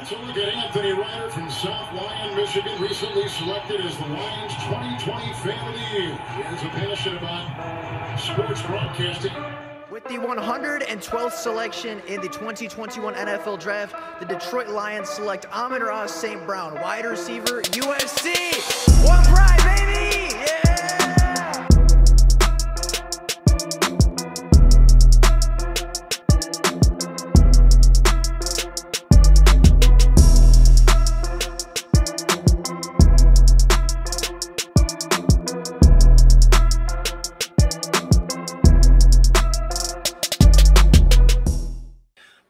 Let's look at Anthony Ryder from South Lyon, Michigan, recently selected as the Lions 2020 Fan of the Year. He has a passion about sports broadcasting. With the 112th selection in the 2021 NFL Draft, the Detroit Lions select Amon-Ra St. Brown, wide receiver, USC. One pride, baby! Yeah!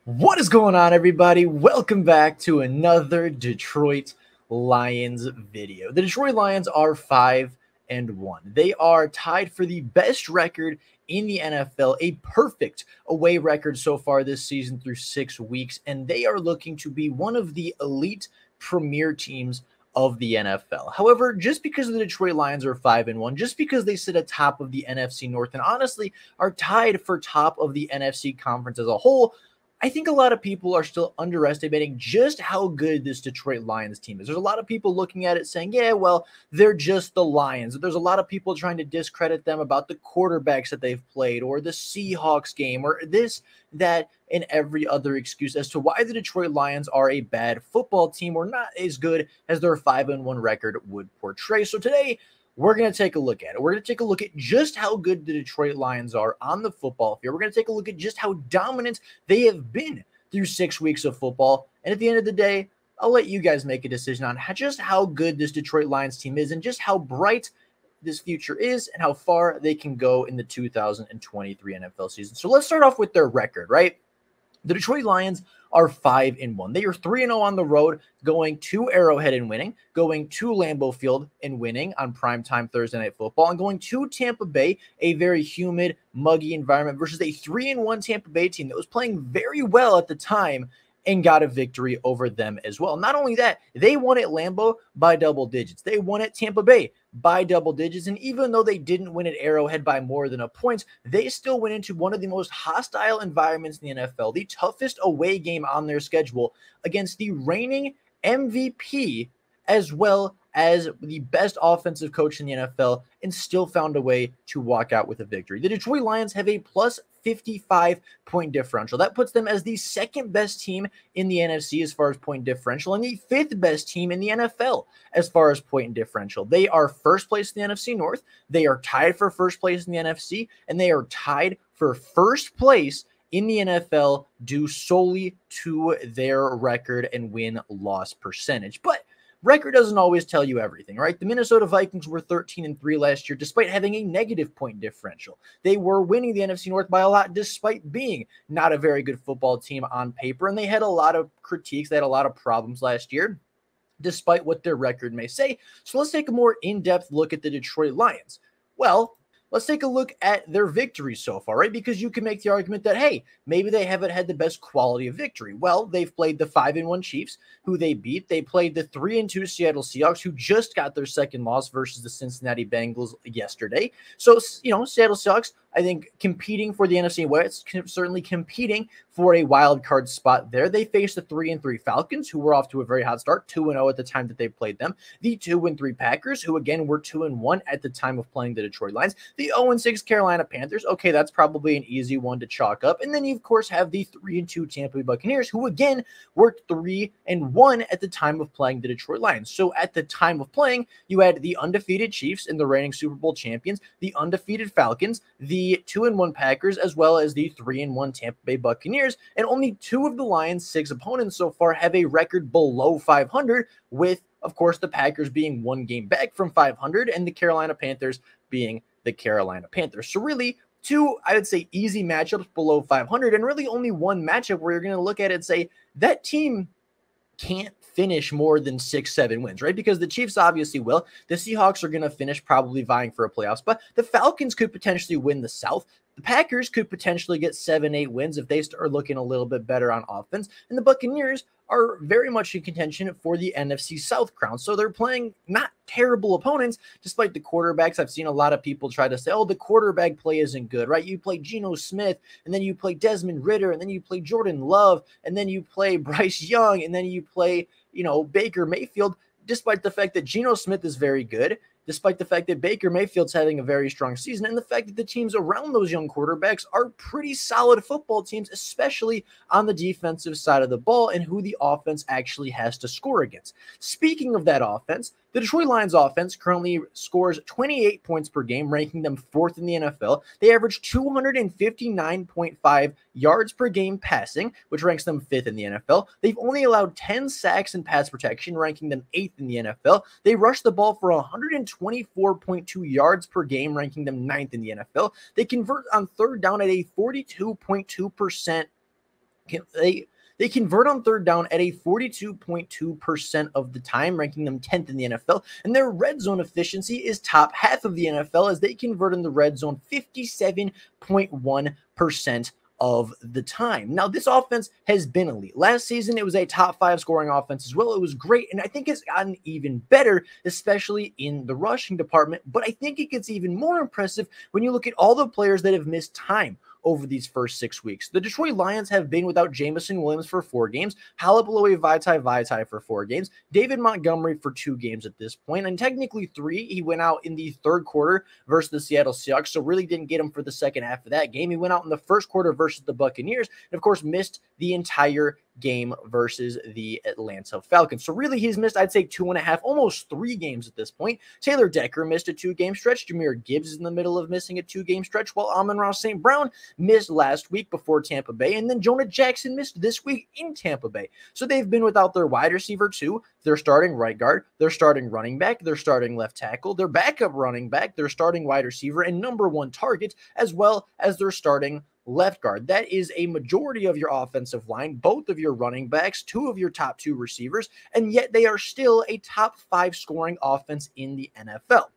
What is going on, everybody? Welcome back to another Detroit Lions video. The Detroit Lions are 5-1. They are tied for the best record in the NFL, a perfect away record so far this season through 6 weeks, and they are looking to be one of the elite premier teams of the NFL. However, just because the Detroit Lions are 5-1, just because they sit atop of the NFC North and honestly are tied for top of the NFC conference as a whole, I think a lot of people are still underestimating just how good this Detroit Lions team is. There's a lot of people looking at it saying, yeah, well, they're just the Lions. There's a lot of people trying to discredit them about the quarterbacks that they've played or the Seahawks game or this, that, and every other excuse as to why the Detroit Lions are a bad football team or not as good as their 5-1 record would portray. So today, we're going to take a look at it. We're going to take a look at just how good the Detroit Lions are on the football field. We're going to take a look at just how dominant they have been through 6 weeks of football. And at the end of the day, I'll let you guys make a decision on just how good this Detroit Lions team is and just how bright this future is and how far they can go in the 2023 NFL season. So let's start off with their record, right? The Detroit Lions are 5-1. They are 3-0 on the road, going to Arrowhead and winning, going to Lambeau Field and winning on primetime Thursday Night Football, and going to Tampa Bay, a very humid, muggy environment, versus a 3-1 Tampa Bay team that was playing very well at the time and got a victory over them as well. Not only that, they won at Lambeau by double digits. They won at Tampa Bay by double digits, and even though they didn't win at Arrowhead by more than a point, they still went into one of the most hostile environments in the NFL, the toughest away game on their schedule against the reigning MVP as well as the best offensive coach in the NFL, and still found a way to walk out with a victory. The Detroit Lions have a plus 55 point differential. That puts them as the second best team in the NFC as far as point differential and the fifth best team in the NFL as far as point differential. They are first place in the NFC North. They are tied for first place in the NFC, and they are tied for first place in the NFL due solely to their record and win-loss percentage. But record doesn't always tell you everything, right? The Minnesota Vikings were 13-3 last year, despite having a negative point differential. They were winning the NFC North by a lot, despite being not a very good football team on paper, and they had a lot of critiques. They had a lot of problems last year, despite what their record may say. So let's take a more in-depth look at the Detroit Lions. Well, let's take a look at their victories so far, right? Because you can make the argument that, hey, maybe they haven't had the best quality of victory. Well, they've played the 5-1 Chiefs, who they beat. They played the 3-2 Seattle Seahawks, who just got their second loss versus the Cincinnati Bengals yesterday. So, Seattle Seahawks, I think, competing for the NFC West, certainly competing for a wild card spot there. They faced the 3-3 Falcons, who were off to a very hot start, 2-0 at the time that they played them. The 2-3 Packers, who again were 2-1 at the time of playing the Detroit Lions. The 0-6 Carolina Panthers. Okay, that's probably an easy one to chalk up. And then you, of course, have the 3-2 Tampa Bay Buccaneers, who again were 3-1 at the time of playing the Detroit Lions. So at the time of playing, you had the undefeated Chiefs and the reigning Super Bowl champions, the undefeated Falcons, the 2-1 Packers, as well as the 3-1 Tampa Bay Buccaneers, and only two of the Lions' 6 opponents so far have a record below 500, with, of course, the Packers being one game back from 500 and the Carolina Panthers being the Carolina Panthers. So really, two, I would say, easy matchups below 500, and really only one matchup where you're going to look at it and say, that team can't finish more than 6-7 wins, right? Because the Chiefs obviously will. The Seahawks are going to finish probably vying for a playoff spot. The Falcons could potentially win the South. The Packers could potentially get 7-8 wins if they start looking a little bit better on offense. And the Buccaneers are very much in contention for the NFC South crown. So they're playing not terrible opponents, despite the quarterbacks. I've seen a lot of people try to say, oh, the quarterback play isn't good, right? You play Geno Smith, and then you play Desmond Ridder, and then you play Jordan Love, and then you play Bryce Young, and then you play, Baker Mayfield, despite the fact that Geno Smith is very good, despite the fact that Baker Mayfield's having a very strong season, and the fact that the teams around those young quarterbacks are pretty solid football teams, especially on the defensive side of the ball and who the offense actually has to score against. Speaking of that offense, the Detroit Lions offense currently scores 28 points per game, ranking them 4th in the NFL. They average 259.5 yards per game passing, which ranks them 5th in the NFL. They've only allowed 10 sacks in pass protection, ranking them 8th in the NFL. They rush the ball for 124.2 yards per game, ranking them 9th in the NFL. They convert on third down at a 42.2%. They convert on third down at a 42.2% of the time, ranking them 10th in the NFL. And their red zone efficiency is top half of the NFL as they convert in the red zone 57.1% of the time. Now, this offense has been elite. Last season, it was a top 5 scoring offense as well. It was great, and I think it's gotten even better, especially in the rushing department. But I think it gets even more impressive when you look at all the players that have missed time over these first 6 weeks. The Detroit Lions have been without Jameson Williams for 4 games, Halapaloe Vaitai for 4 games, David Montgomery for 2 games at this point, and technically 3. He went out in the third quarter versus the Seattle Seahawks, so really didn't get him for the second half of that game. He went out in the first quarter versus the Buccaneers, and of course missed the entire game versus the Atlanta Falcons. So really he's missed, I'd say, 2.5, almost 3 games at this point. Taylor Decker missed a 2-game stretch. Jahmyr Gibbs is in the middle of missing a 2-game stretch, while Amon-Ra St. Brown missed last week before Tampa Bay, and then Jonah Jackson missed this week in Tampa Bay. So they've been without their wide receiver too. They're starting right guard, they're starting running back, they're starting left tackle, their backup running back, they're starting wide receiver and number 1 target, as well as their starting left guard. That is a majority of your offensive line, both of your running backs, 2 of your top 2 receivers, and yet they are still a top 5 scoring offense in the NFL.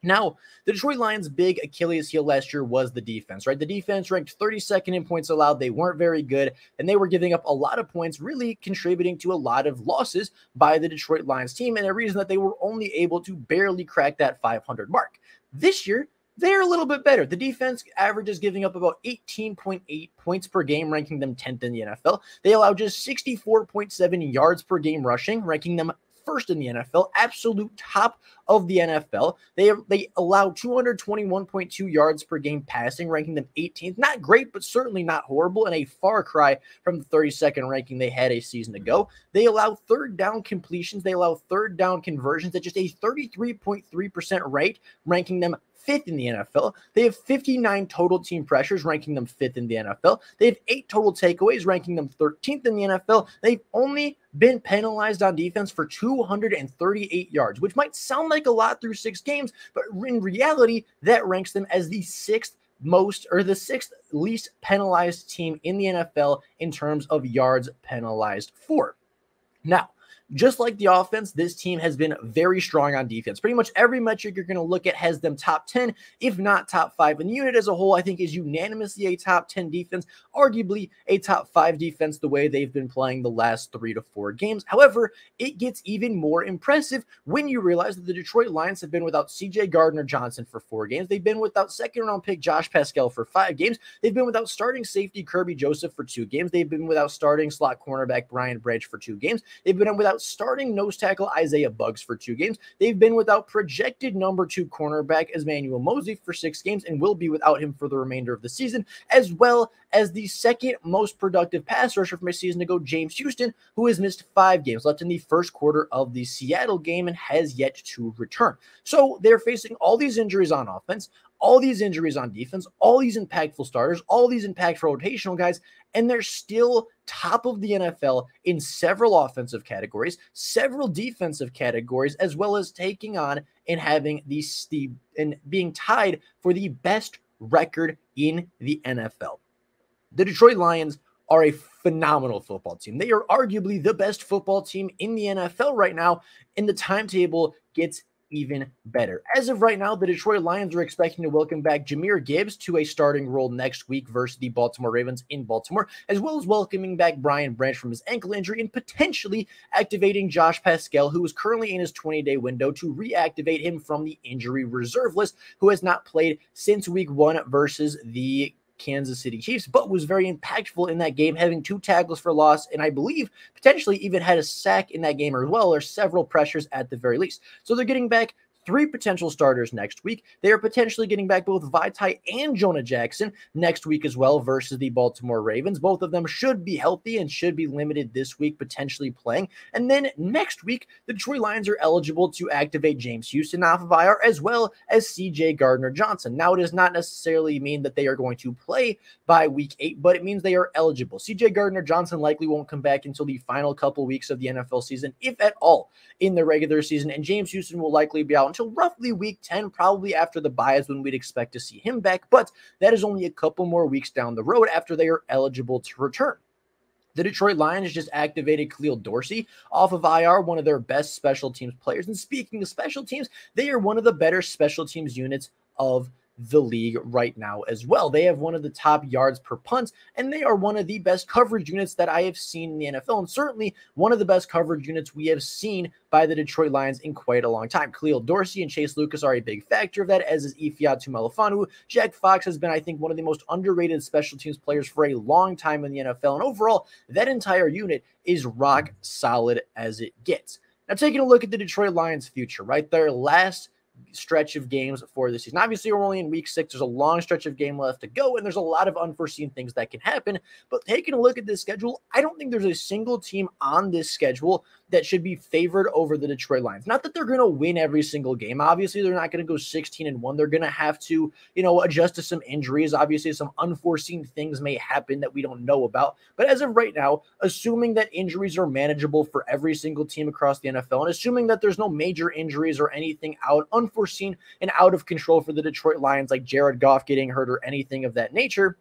Now, the Detroit Lions' big Achilles heel last year was the defense, right? The defense ranked 32nd in points allowed. They weren't very good, and they were giving up a lot of points, really contributing to a lot of losses by the Detroit Lions team, and a reason that they were only able to barely crack that 500 mark. This year, they're a little bit better. The defense averages giving up about 18.8 points per game, ranking them 10th in the NFL. They allow just 64.7 yards per game rushing, ranking them 1st in the NFL, absolute top of the NFL. They allow 221.2 yards per game passing, ranking them 18th. Not great, but certainly not horrible, and a far cry from the 32nd ranking they had a season ago. They allow third down completions. They allow third down conversions at just a 33.3% rate, ranking them 5th in the NFL. They have 59 total team pressures, ranking them 5th in the NFL. They have 8 total takeaways, ranking them 13th in the NFL. They've only been penalized on defense for 238 yards, which might sound like a lot through 6 games, but in reality, that ranks them as the 6th least penalized team in the NFL in terms of yards penalized for. Now, just like the offense, this team has been very strong on defense. Pretty much every metric you're going to look at has them top 10, if not top 5. And the unit as a whole, I think, is unanimously a top 10 defense, arguably a top 5 defense the way they've been playing the last 3 to 4 games. However, it gets even more impressive when you realize that the Detroit Lions have been without C.J. Gardner-Johnson for 4 games. They've been without second-round pick Josh Pascal for 5 games. They've been without starting safety Kirby Joseph for 2 games. They've been without starting slot cornerback Brian Branch for 2 games. They've been without starting nose tackle Isaiah Buggs for 2 games. They've been without projected number 2 cornerback Emmanuel Mosley for 6 games and will be without him for the remainder of the season, as well as the second most productive pass rusher from a season ago, James Houston, who has missed 5 games, left in the first quarter of the Seattle game and has yet to return. So they're facing all these injuries on offense, all these injuries on defense, all these impactful starters, all these impactful rotational guys, and they're still top of the NFL in several offensive categories, several defensive categories, as well as taking on and having and being tied for the best record in the NFL. The Detroit Lions are a phenomenal football team. They are arguably the best football team in the NFL right now, and the timetable gets even better. As of right now, the Detroit Lions are expecting to welcome back Jahmyr Gibbs to a starting role next week versus the Baltimore Ravens in Baltimore, as well as welcoming back Brian Branch from his ankle injury and potentially activating Josh Pascal, who is currently in his 20-day window, to reactivate him from the injury reserve list, who has not played since week 1 versus the Kansas City Chiefs, but was very impactful in that game, having 2 tackles for loss, and I believe potentially even had a sack in that game as well, or several pressures at the very least. So they're getting back 3 potential starters next week. They are potentially getting back both Vaitai and Jonah Jackson next week as well versus the Baltimore Ravens. Both of them should be healthy and should be limited this week, potentially playing. And then next week, the Detroit Lions are eligible to activate James Houston off of IR, as well as CJ Gardner-Johnson. Now, it does not necessarily mean that they are going to play by week 8, but it means they are eligible. CJ Gardner-Johnson likely won't come back until the final couple weeks of the NFL season, if at all, in the regular season, and James Houston will likely be out until roughly week 10, probably after the bye is when we'd expect to see him back, but that is only a couple more weeks down the road after they are eligible to return. The Detroit Lions just activated Khalil Dorsey off of IR, one of their best special teams players. And speaking of special teams, they are one of the better special teams units of the league right now as well. They have one of the top yards per punt, and they are one of the best coverage units that I have seen in the NFL, and certainly one of the best coverage units we have seen by the Detroit Lions in quite a long time. Khalil Dorsey and Chase Lucas are a big factor of that, as is Ifeatu Melifonwu. Jack Fox has been, I think, one of the most underrated special teams players for a long time in the NFL, and overall, that entire unit is rock solid as it gets. Now, taking a look at the Detroit Lions' future, right? Their last stretch of games for this season. Obviously, we're only in week 6. There's a long stretch of game left to go, and there's a lot of unforeseen things that can happen. But taking a look at this schedule, I don't think there's a single team on this schedule that should be favored over the Detroit Lions. Not that they're going to win every single game. Obviously, they're not going to go 16-1. They're going to have to, adjust to some injuries. Obviously, some unforeseen things may happen that we don't know about. But as of right now, assuming that injuries are manageable for every single team across the NFL, and assuming that there's no major injuries or anything unforeseen and out of control for the Detroit Lions, like Jared Goff getting hurt or anything of that nature,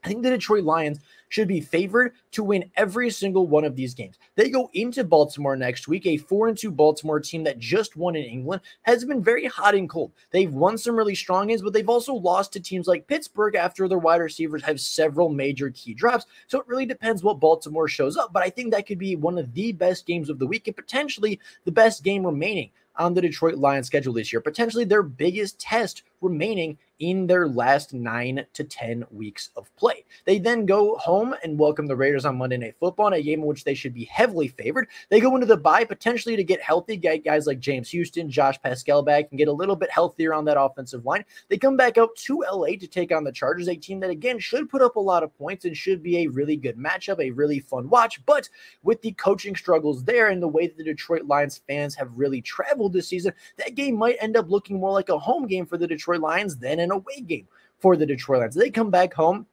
I think the Detroit Lions should be favored to win every single one of these games. They go into Baltimore next week, a 4-2 Baltimore team that just won in England, has been very hot and cold. They've won some really strong games, but they've also lost to teams like Pittsburgh after their wide receivers have several major key drops. So it really depends what Baltimore shows up, but I think that could be one of the best games of the week and potentially the best game remaining on the Detroit Lions schedule this year, potentially their biggest test remaining in their last 9 to 10 weeks of play. They then go home and welcome the Raiders on Monday Night Football in a game in which they should be heavily favored. They go into the bye potentially to get healthy, get guys like James Houston, Josh Pascal back, and get a little bit healthier on that offensive line. They come back out to LA to take on the Chargers, a team that again should put up a lot of points and should be a really good matchup, a really fun watch. But with the coaching struggles there and the way that the Detroit Lions fans have really traveled this season, that game might end up looking more like a home game for the Detroit Lions than an away game for the Detroit Lions. They come back home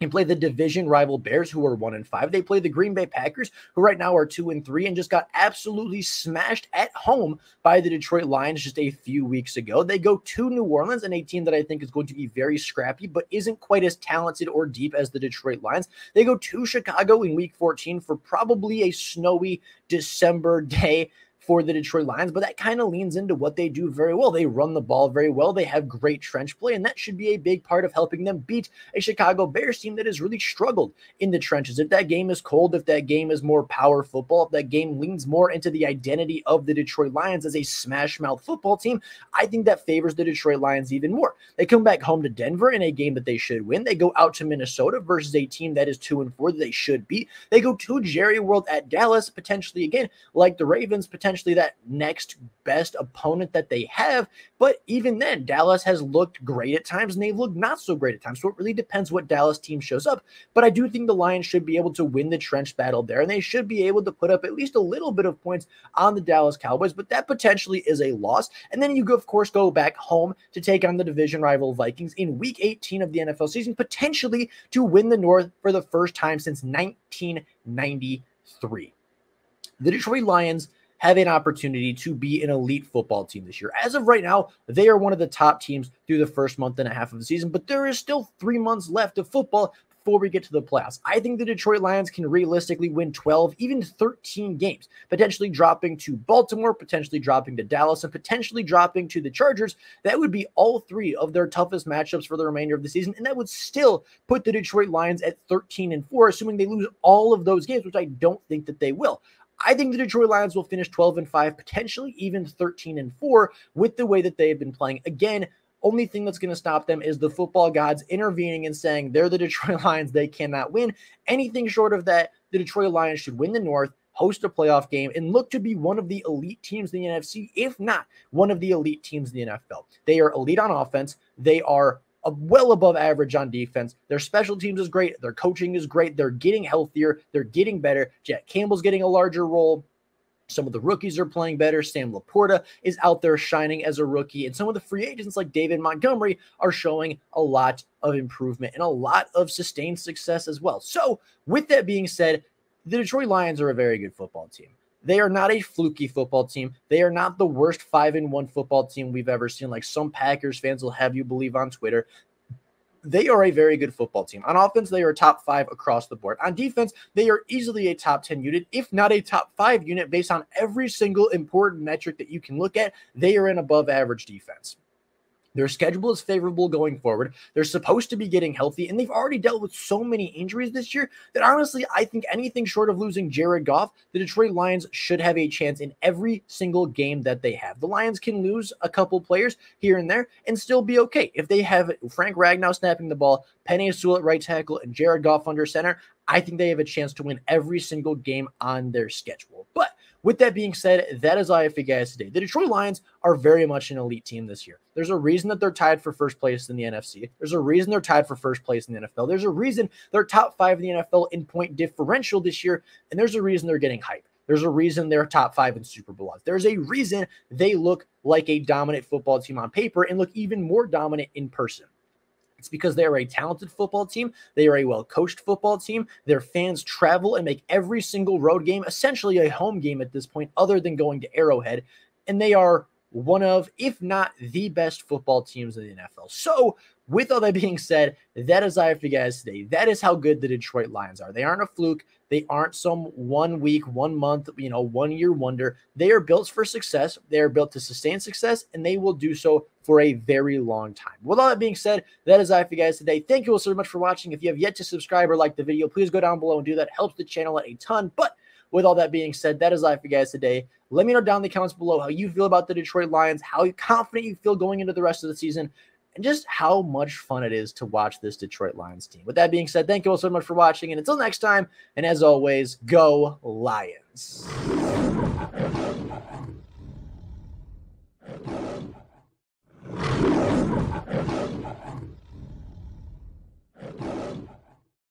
and play the division rival Bears, who are 1-5. They play the Green Bay Packers, who right now are 2-3 and just got absolutely smashed at home by the Detroit Lions just a few weeks ago. They go to New Orleans, and a team that I think is going to be very scrappy, but isn't quite as talented or deep as the Detroit Lions. They go to Chicago in week 14 for probably a snowy December day for the Detroit Lions, but that kind of leans into what they do very well. They run the ball very well. They have great trench play, and that should be a big part of helping them beat a Chicago Bears team that has really struggled in the trenches. If that game is cold, if that game is more power football, if that game leans more into the identity of the Detroit Lions as a smash mouth football team, I think that favors the Detroit Lions even more. They come back home to Denver in a game that they should win. They go out to Minnesota versus a team that is 2-4 that they should beat. They go to Jerry World at Dallas, potentially again, like the Ravens, potentially that next best opponent that they have. But even then, Dallas has looked great at times and they've looked not so great at times. So it really depends what Dallas team shows up. But I do think the Lions should be able to win the trench battle there, and they should be able to put up at least a little bit of points on the Dallas Cowboys, but that potentially is a loss. And then you, of course, go back home to take on the division rival Vikings in week 18 of the NFL season, potentially to win the North for the first time since 1993. The Detroit Lions have an opportunity to be an elite football team this year. As of right now, they are one of the top teams through the first month and a half of the season, but there is still 3 months left of football before we get to the playoffs. I think the Detroit Lions can realistically win 12, even 13 games, potentially dropping to Baltimore, potentially dropping to Dallas, and potentially dropping to the Chargers. That would be all three of their toughest matchups for the remainder of the season, and that would still put the Detroit Lions at 13-4, assuming they lose all of those games, which I don't think that they will. I think the Detroit Lions will finish 12-5, potentially even 13-4 with the way that they have been playing. Again, only thing that's going to stop them is the football gods intervening and saying they're the Detroit Lions, they cannot win. Anything short of that, the Detroit Lions should win the North, host a playoff game, and look to be one of the elite teams in the NFC, if not one of the elite teams in the NFL. They are elite on offense. They are well above average on defense. Their special teams is great. Their coaching is great. They're getting healthier. They're getting better. Jack Campbell's getting a larger role. Some of the rookies are playing better. Sam Laporta is out there shining as a rookie. And some of the free agents like David Montgomery are showing a lot of improvement and a lot of sustained success as well. So with that being said, the Detroit Lions are a very good football team. They are not a fluky football team. They are not the worst 5-1 football team we've ever seen, like some Packers fans will have you believe on Twitter. They are a very good football team. On offense, they are top 5 across the board. On defense, they are easily a top 10 unit, if not a top 5 unit, based on every single important metric that you can look at. They are an above average defense. Their schedule is favorable going forward. They're supposed to be getting healthy, and they've already dealt with so many injuries this year that honestly, I think anything short of losing Jared Goff, the Detroit Lions should have a chance in every single game that they have. The Lions can lose a couple players here and there and still be okay. If they have Frank Ragnow snapping the ball, Penei Sewell at right tackle, and Jared Goff under center, I think they have a chance to win every single game on their schedule. But with that being said, that is all I have for you guys today. The Detroit Lions are very much an elite team this year. There's a reason that they're tied for first place in the NFC. There's a reason they're tied for first place in the NFL. There's a reason they're top 5 in the NFL in point differential this year, and there's a reason they're getting hype. There's a reason they're top 5 in Super Bowl odds. There's a reason they look like a dominant football team on paper and look even more dominant in person. It's because they are a talented football team. They are a well-coached football team. Their fans travel and make every single road game essentially a home game at this point, other than going to Arrowhead. And they are one of, if not the best football teams in the NFL. So with all that being said, that is all I have for you guys today. That is how good the Detroit Lions are. They aren't a fluke. They aren't some 1 week, 1 month, 1 year wonder. They are built for success. They are built to sustain success, and they will do so for a very long time. With all that being said, that is all I have for you guys today. Thank you all so much for watching. If you have yet to subscribe or like the video, please go down below and do that. It helps the channel out a ton. But with all that being said, that is all I have for you guys today. Let me know down in the comments below how you feel about the Detroit Lions, how confident you feel going into the rest of the season, and just how much fun it is to watch this Detroit Lions team. With that being said, thank you all so much for watching, and until next time, and as always, go Lions.